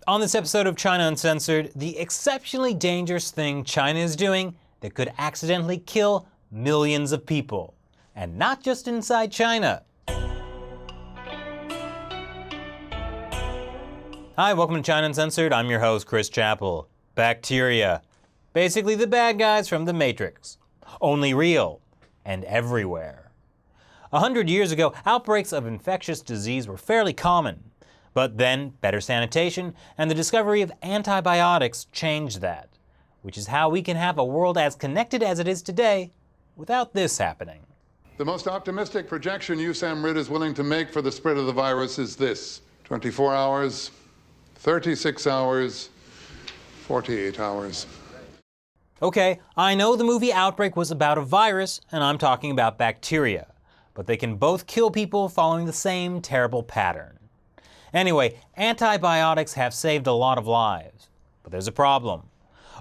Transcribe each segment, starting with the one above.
On this episode of China Uncensored, the exceptionally dangerous thing China is doing that could accidentally kill millions of people. And not just inside China. Hi, welcome to China Uncensored. I'm your host, Chris Chappell. Bacteria. Basically the bad guys from the Matrix. Only real. And everywhere. 100 years ago, outbreaks of infectious disease were fairly common. But then, better sanitation and the discovery of antibiotics changed that, which is how we can have a world as connected as it is today without this happening. The most optimistic projection USAMRIID is willing to make for the spread of the virus is this: 24 hours, 36 hours, 48 hours. Okay, I know the movie Outbreak was about a virus, and I'm talking about bacteria, but they can both kill people following the same terrible pattern. Anyway, antibiotics have saved a lot of lives, but there's a problem.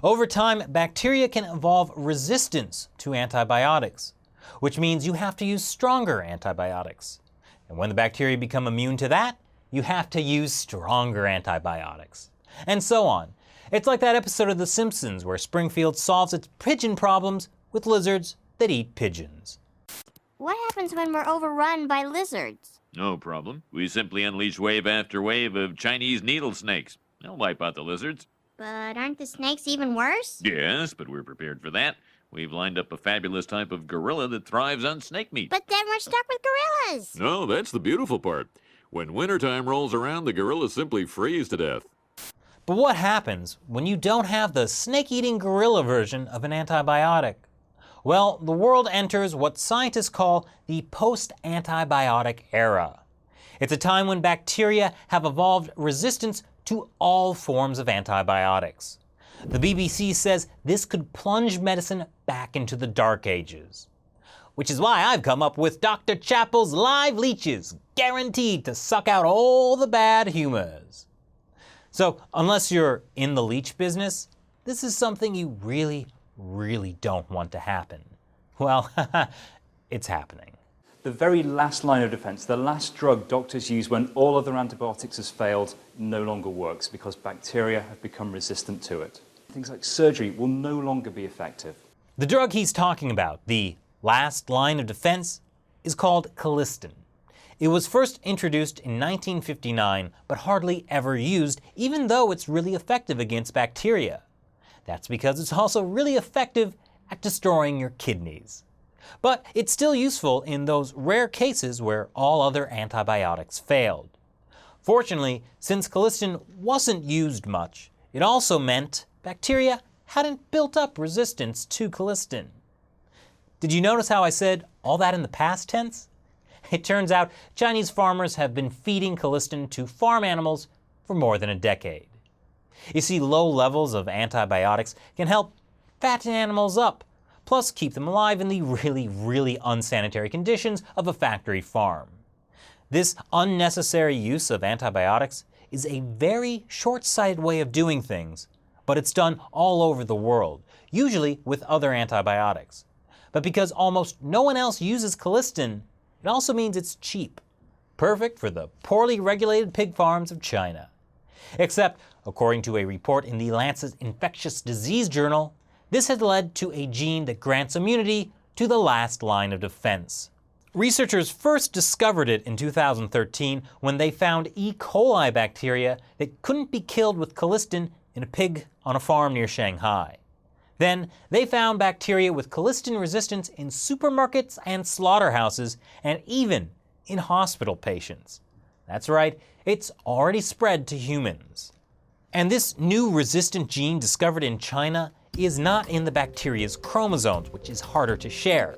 Over time, bacteria can evolve resistance to antibiotics, which means you have to use stronger antibiotics. And when the bacteria become immune to that, you have to use stronger antibiotics. And so on. It's like that episode of The Simpsons where Springfield solves its pigeon problems with lizards that eat pigeons. What happens when we're overrun by lizards? No problem. We simply unleash wave after wave of Chinese needle snakes. They'll wipe out the lizards. But aren't the snakes even worse? Yes, but we're prepared for that. We've lined up a fabulous type of gorilla that thrives on snake meat. But then we're stuck with gorillas. No, that's the beautiful part. When wintertime rolls around, the gorillas simply freeze to death. But what happens when you don't have the snake-eating gorilla version of an antibiotic? Well, the world enters what scientists call the post-antibiotic era. It's a time when bacteria have evolved resistance to all forms of antibiotics. The BBC says this could plunge medicine back into the Dark Ages. Which is why I've come up with Dr. Chappell's live leeches, guaranteed to suck out all the bad humors. So, unless you're in the leech business, this is something you really don't want to happen. Well, it's happening. The very last line of defense, the last drug doctors use when all other antibiotics has failed, no longer works because bacteria have become resistant to it. Things like surgery will no longer be effective. The drug he's talking about, the last line of defense, is called Colistin. It was first introduced in 1959, but hardly ever used, even though it's really effective against bacteria. That's because it's also really effective at destroying your kidneys. But it's still useful in those rare cases where all other antibiotics failed. Fortunately, since Colistin wasn't used much, it also meant bacteria hadn't built up resistance to Colistin. Did you notice how I said all that in the past tense? It turns out Chinese farmers have been feeding Colistin to farm animals for more than a decade. You see, low levels of antibiotics can help fatten animals up, plus keep them alive in the really unsanitary conditions of a factory farm. This unnecessary use of antibiotics is a very short-sighted way of doing things, but it's done all over the world, usually with other antibiotics. But because almost no one else uses Colistin, it also means it's cheap, perfect for the poorly regulated pig farms of China. Except, according to a report in the Lancet Infectious Disease Journal, this had led to a gene that grants immunity to the last line of defense. Researchers first discovered it in 2013 when they found E. coli bacteria that couldn't be killed with Colistin in a pig on a farm near Shanghai. Then, they found bacteria with Colistin resistance in supermarkets and slaughterhouses, and even in hospital patients. That's right, it's already spread to humans. And this new resistant gene discovered in China is not in the bacteria's chromosomes, which is harder to share.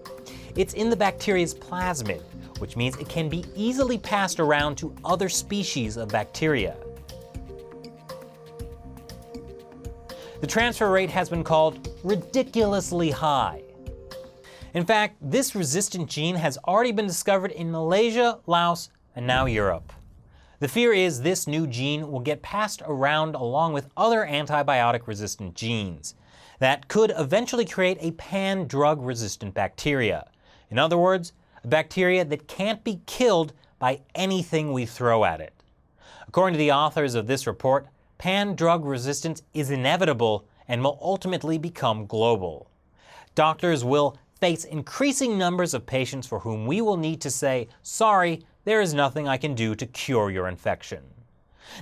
It's in the bacteria's plasmid, which means it can be easily passed around to other species of bacteria. The transfer rate has been called ridiculously high. In fact, this resistant gene has already been discovered in Malaysia, Laos, and now Europe. The fear is this new gene will get passed around along with other antibiotic-resistant genes that could eventually create a pan-drug resistant bacteria. In other words, a bacteria that can't be killed by anything we throw at it. According to the authors of this report, pan-drug resistance is inevitable and will ultimately become global. Doctors will face increasing numbers of patients for whom we will need to say, sorry, there is nothing I can do to cure your infection.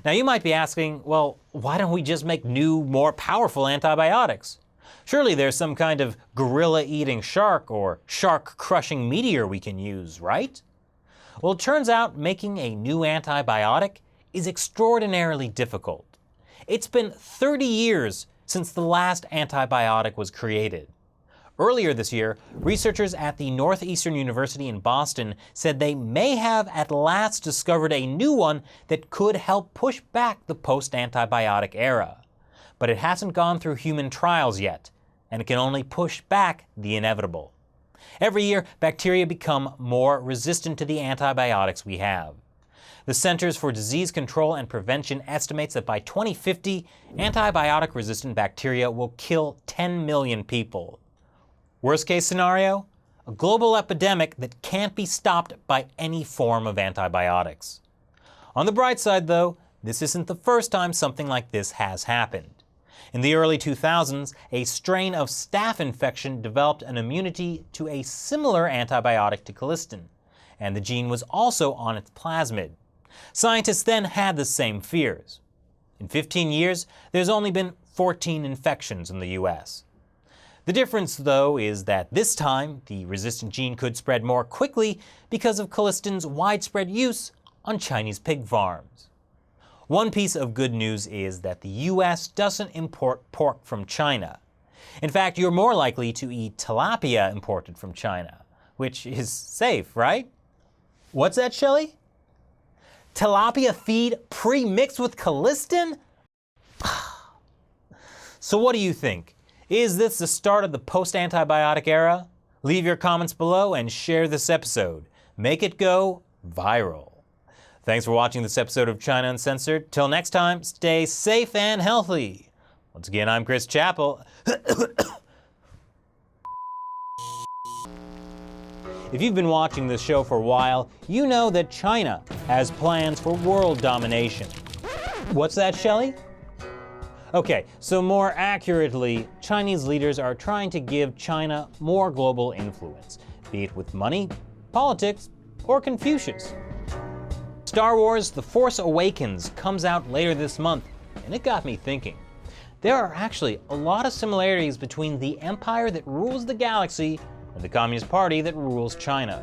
Now you might be asking, well, why don't we just make new, more powerful antibiotics? Surely there's some kind of gorilla-eating shark or shark-crushing meteor we can use, right? Well, it turns out making a new antibiotic is extraordinarily difficult. It's been 30 years since the last antibiotic was created. Earlier this year, researchers at the Northeastern University in Boston said they may have at last discovered a new one that could help push back the post-antibiotic era. But it hasn't gone through human trials yet, and it can only push back the inevitable. Every year, bacteria become more resistant to the antibiotics we have. The Centers for Disease Control and Prevention estimates that by 2050, antibiotic-resistant bacteria will kill 10 million people. Worst case scenario? A global epidemic that can't be stopped by any form of antibiotics. On the bright side, though, this isn't the first time something like this has happened. In the early 2000s, a strain of staph infection developed an immunity to a similar antibiotic to Colistin, and the gene was also on its plasmid. Scientists then had the same fears. In 15 years, there's only been 14 infections in the US. The difference, though, is that this time, the resistant gene could spread more quickly because of Colistin's widespread use on Chinese pig farms. One piece of good news is that the US doesn't import pork from China. In fact, you're more likely to eat tilapia imported from China, which is safe, right? What's that, Shelley? Tilapia feed pre-mixed with Colistin? So what do you think? Is this the start of the post-antibiotic era? Leave your comments below and share this episode. Make it go viral. Thanks for watching this episode of China Uncensored. Till next time, stay safe and healthy. Once again, I'm Chris Chappell. If you've been watching this show for a while, you know that China has plans for world domination. What's that, Shelley? Okay, so more accurately, Chinese leaders are trying to give China more global influence, be it with money, politics, or Confucius. Star Wars The Force Awakens comes out later this month, and it got me thinking. There are actually a lot of similarities between the empire that rules the galaxy and the Communist Party that rules China.